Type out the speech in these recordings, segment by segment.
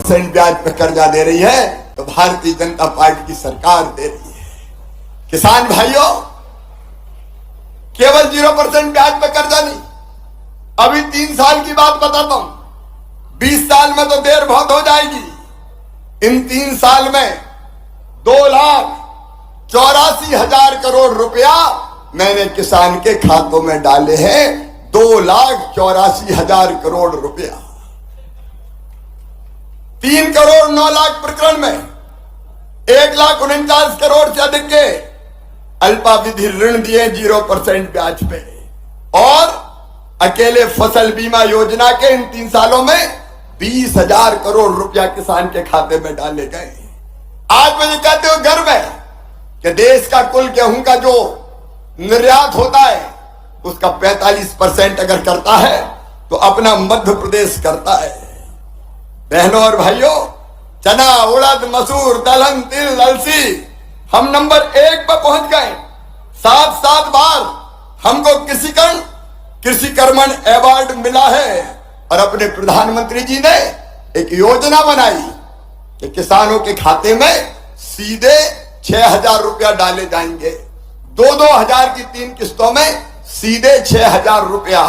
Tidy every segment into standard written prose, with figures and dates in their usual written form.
ब्याज पे कर्जा दे रही है तो भारतीय जनता पार्टी की सरकार दे रही है। किसान भाइयों, केवल 0% ब्याज पे कर्जा नहीं, अभी 3 साल की बात बताता हूं, 20 साल में तो देर बहुत हो जाएगी। इन 3 साल में 2,84,000 करोड़ रुपया मैंने किसान के खातों में डाले हैं। 2,84,000 करोड़ रुपया। 3 करोड़ 9 लाख प्रकरण में 1,49 करोड़ से अधिक के अल्पावधि ऋण दिए 0% ब्याज पे, और अकेले फसल बीमा योजना के इन 3 सालों में 20,000 करोड़ रुपया किसान के खाते में डाले गए। आज मुझे कहते हो गर्व है कि देश का कुल गेहूं का जो निर्यात होता है उसका 45% अगर करता है तो अपना मध्य प्रदेश करता है। बहनों और भाइयों, चना, उड़द, मसूर, दलहन, तिल, अलसी, हम नंबर 1 पर पहुंच गए। 7 बार हमको कृषि कर्मण अवार्ड मिला है, और अपने प्रधानमंत्री जी ने एक योजना बनाई कि किसानों के खाते में सीधे 6,000 रुपया डाले जाएंगे। 2-2 हजार की 3 किस्तों में सीधे 6,000 रुपया।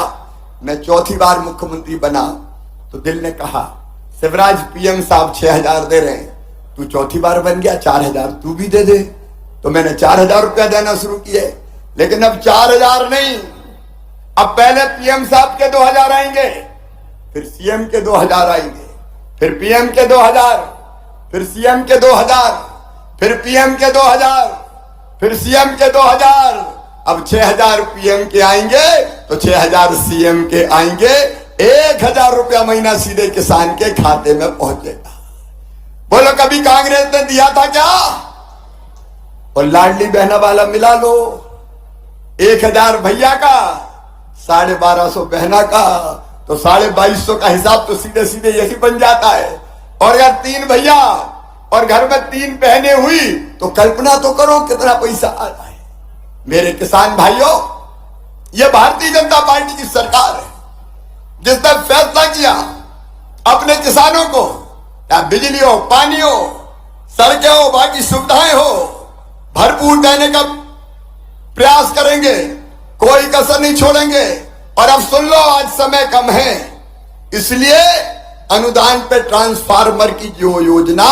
मैं 4थी बार मुख्यमंत्री बना तो दिल ने कहा, शिवराज पीएम साहब 6,000 दे रहे हैं, तू 4थी बार बन गया, 4,000 तू भी दे दे। तो मैंने 4,000 रुपया देना शुरू किए। लेकिन अब 4,000 नहीं, अब पहले पीएम साहब के 2,000 आएंगे, फिर सीएम के 2,000 आएंगे, फिर पीएम के 2,000, फिर सीएम के 2,000, फिर पीएम के 2,000, फिर सीएम के 2,000। अब 6,000 पीएम के आएंगे तो 6,000 सीएम के आएंगे। 1,000 रुपया महीना सीधे किसान के खाते में पहुंचेगा। बोलो, कभी कांग्रेस ने दिया था क्या? और लाडली बहना वाला मिला लो, 1,000 भैया का, 1,250 बहना का, तो 2,250 का हिसाब तो सीधे सीधे यही बन जाता है। और अगर 3 भैया और घर में 3 बहनें हुई तो कल्पना तो करो कितना पैसा आ रहा है। मेरे किसान भाइयों, यह भारतीय जनता पार्टी की सरकार है जिसने फैसला किया अपने किसानों को, या बिजली हो, पानी हो, सड़कें हो, बाकी सुविधाएं हो, भरपूर देने का प्रयास करेंगे, कोई कसर नहीं छोड़ेंगे। और अब सुन लो, आज समय कम है, इसलिए अनुदान पे ट्रांसफार्मर की जो योजना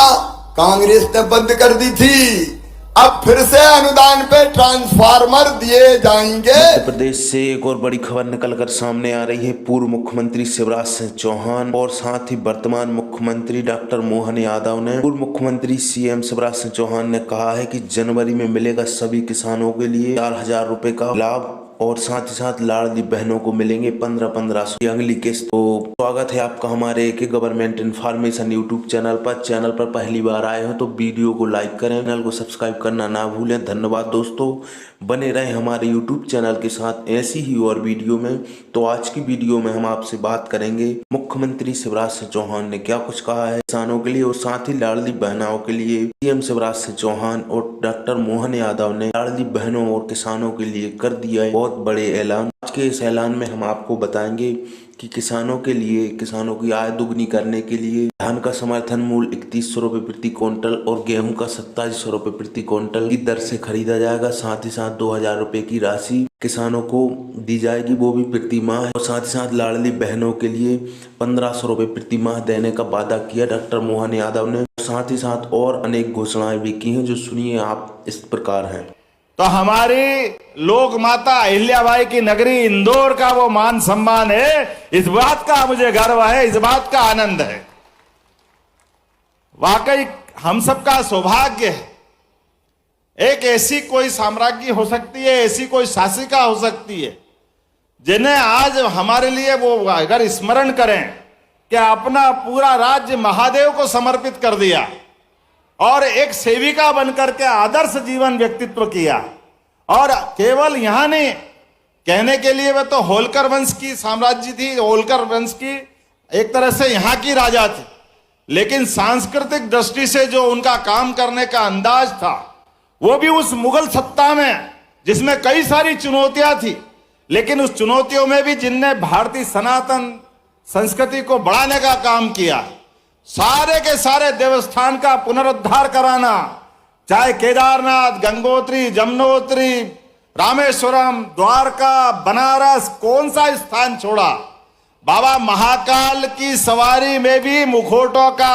कांग्रेस ने बंद कर दी थी, अब फिर से अनुदान पे ट्रांसफार्मर दिए जाएंगे। मध्य प्रदेश से एक और बड़ी खबर निकलकर सामने आ रही है। पूर्व मुख्यमंत्री शिवराज सिंह चौहान और साथ ही वर्तमान मुख्यमंत्री डॉक्टर मोहन यादव ने, पूर्व मुख्यमंत्री सीएम शिवराज सिंह चौहान ने कहा है कि जनवरी में मिलेगा सभी किसानों के लिए 4,000 रुपए का लाभ, और साथ ही साथ लाडली बहनों को मिलेंगे 1500 की अगली किस्त। तो स्वागत है आपका हमारे एक गवर्नमेंट इन्फॉर्मेशन यूट्यूब चैनल पर। चैनल पर पहली बार आए हो तो वीडियो को लाइक करें, चैनल को सब्सक्राइब करना ना भूलें। धन्यवाद दोस्तों, बने रहें हमारे यूट्यूब चैनल के साथ ऐसी ही और वीडियो में। तो आज की वीडियो में हम आपसे बात करेंगे मुख्यमंत्री शिवराज सिंह चौहान ने क्या कुछ कहा है किसानों के लिए, और साथ ही लाडली बहनों के लिए सीएम शिवराज सिंह चौहान और डॉक्टर मोहन यादव ने लाडली बहनों और किसानों के लिए कर दिया है बहुत बड़े ऐलान। आज के इस ऐलान में हम आपको बताएंगे कि किसानों के लिए, किसानों की आय दुगनी करने के लिए धान का समर्थन मूल्य 3100 रुपए प्रति क्विंटल और गेहूं का 2700 रुपए प्रति क्विंटल की दर से खरीदा जाएगा। साथ ही साथ 2,000 रुपए की राशि किसानों को दी जाएगी, वो भी प्रति माह। और साथ ही साथ लाडली बहनों के लिए 1,500 रुपए प्रति माह देने का वादा किया डॉक्टर मोहन यादव ने। साथ ही साथ और अनेक घोषणाएं भी की हैं, जो सुनिए आप इस प्रकार है। तो हमारी लोक माता अहिल्याबाई की नगरी इंदौर का वो मान सम्मान है, इस बात का मुझे गर्व है, इस बात का आनंद है। वाकई हम सबका सौभाग्य है। एक ऐसी कोई साम्राज्य हो सकती है, ऐसी कोई शासिका हो सकती है जिन्हें आज हमारे लिए वो अगर स्मरण करें कि अपना पूरा राज्य महादेव को समर्पित कर दिया और एक सेविका बनकर के आदर्श जीवन व्यक्तित्व किया। और केवल यहां नहीं, कहने के लिए वह तो होलकर वंश की साम्राज्य थी, होलकर वंश की एक तरह से यहाँ की राजा थी, लेकिन सांस्कृतिक दृष्टि से जो उनका काम करने का अंदाज था वो भी उस मुगल सत्ता में, जिसमें कई सारी चुनौतियां थी, लेकिन उस चुनौतियों में भी जिनने भारतीय सनातन संस्कृति को बढ़ाने का काम किया, सारे के सारे देवस्थान का पुनरुद्धार कराना, चाहे केदारनाथ, गंगोत्री, जमुनोत्री, रामेश्वरम, द्वारका, बनारस, कौन सा स्थान छोड़ा। बाबा महाकाल की सवारी में भी मुखौटों का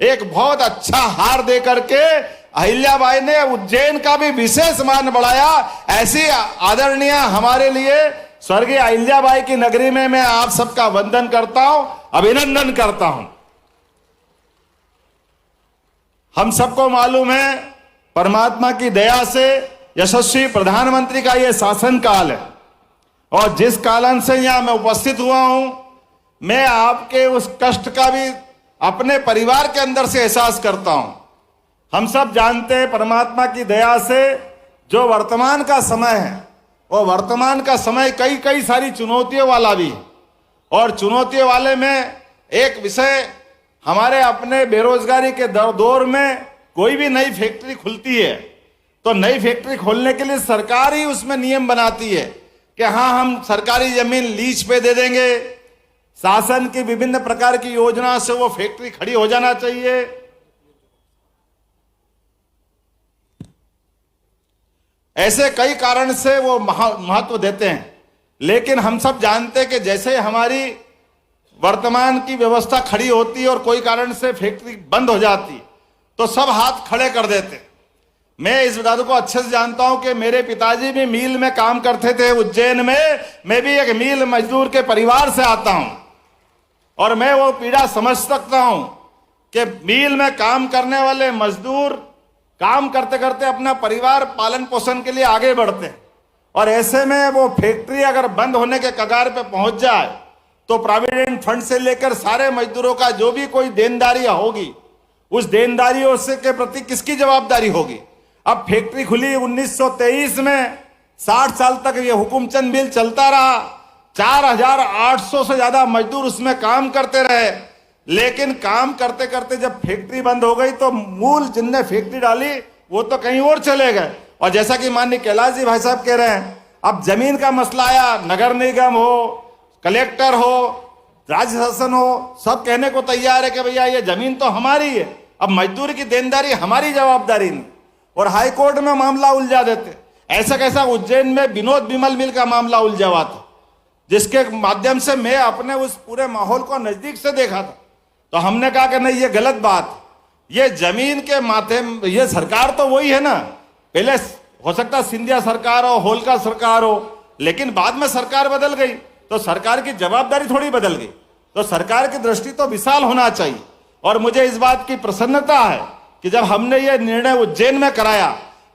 एक बहुत अच्छा हार दे करके अहिल्याबाई ने उज्जैन का भी विशेष मान बढ़ाया। ऐसी आदरणीय हमारे लिए स्वर्गीय अहिल्याबाई की नगरी में मैं आप सबका वंदन करता हूं, अभिनंदन करता हूं। हम सबको मालूम है परमात्मा की दया से यशस्वी प्रधानमंत्री का यह शासन काल है, और जिस कालन से यहां मैं उपस्थित हुआ हूं, मैं आपके उस कष्ट का भी अपने परिवार के अंदर से एहसास करता हूं। हम सब जानते हैं परमात्मा की दया से जो वर्तमान का समय है, वो वर्तमान का समय कई सारी चुनौतियों वाला भी है। और चुनौतियों वाले में एक विषय, हमारे अपने बेरोजगारी के दौर में कोई भी नई फैक्ट्री खुलती है तो नई फैक्ट्री खोलने के लिए सरकार ही उसमें नियम बनाती है कि हाँ, हम सरकारी जमीन लीज पे दे देंगे, शासन की विभिन्न प्रकार की योजना से वो फैक्ट्री खड़ी हो जाना चाहिए। ऐसे कई कारण से वो महत्व देते हैं, लेकिन हम सब जानते हैं कि जैसे हमारी वर्तमान की व्यवस्था खड़ी होती है और कोई कारण से फैक्ट्री बंद हो जाती तो सब हाथ खड़े कर देते। मैं इस बात को अच्छे से जानता हूं कि मेरे पिताजी भी मिल में काम करते थे उज्जैन में। मैं भी एक मिल मजदूर के परिवार से आता हूं और मैं वो पीड़ा समझ सकता हूं कि मिल में काम करने वाले मजदूर काम करते करते अपना परिवार पालन पोषण के लिए आगे बढ़ते हैं, और ऐसे में वो फैक्ट्री अगर बंद होने के कगार पे पहुंच जाए तो प्रोविडेंट फंड से लेकर सारे मजदूरों का जो भी कोई देनदारी होगी, उस देनदारियों से के प्रति किसकी जवाबदारी होगी। अब फैक्ट्री खुली 1923 में, 60 साल तक ये हुकुमचंद मिल चलता रहा, 4800 से ज्यादा मजदूर उसमें काम करते रहे। लेकिन काम करते करते जब फैक्ट्री बंद हो गई तो मूल जिनने फैक्ट्री डाली वो तो कहीं और चले गए। और जैसा कि माननीय कैलाश जी भाई साहब कह रहे हैं, अब जमीन का मसला आया, नगर निगम हो, कलेक्टर हो, राज्य शासन हो, सब कहने को तैयार है कि भैया ये जमीन तो हमारी है, अब मजदूर की देनदारी हमारी जवाबदारी नहीं, और हाई कोर्ट में मामला उलझा देते। ऐसा कैसा उज्जैन में विनोद बिमल मिल का मामला उलझा हुआ था, जिसके माध्यम से मैं अपने उस पूरे माहौल को नजदीक से देखा था। तो हमने कहा कि नहीं, ये गलत बात, ये जमीन के माथे, ये सरकार तो वही है ना, पहले हो सकता सिंधिया सरकार हो, होलकर सरकार हो, लेकिन बाद में सरकार बदल गई तो सरकार की जवाबदारी थोड़ी बदल गई। तो सरकार की दृष्टि तो विशाल होना चाहिए। और मुझे इस बात की प्रसन्नता है कि जब हमने ये निर्णय उज्जैन में कराया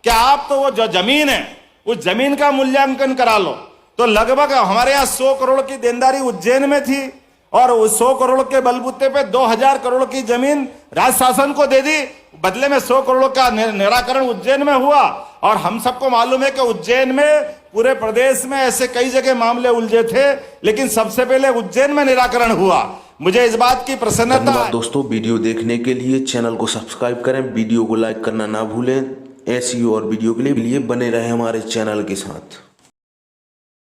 कि आप तो वो जो जमीन है उस जमीन का मूल्यांकन करा लो, तो लगभग हमारे यहाँ 100 करोड़ की देनदारी उज्जैन में थी, और उस 100 करोड़ के बलबूते पे 2000 करोड़ की जमीन राज्य शासन को दे दी, बदले में 100 करोड़ का निराकरण उज्जैन में हुआ। और हम सबको मालूम है कि उज्जैन में, पूरे प्रदेश में ऐसे कई जगह मामले उलझे थे, लेकिन सबसे पहले उज्जैन में निराकरण हुआ। मुझे इस बात की प्रसन्नता है। दोस्तों, वीडियो देखने के लिए चैनल को सब्सक्राइब करें, वीडियो को लाइक करना ना भूलें। ऐसी और वीडियो के लिए बने रहे हमारे चैनल के साथ।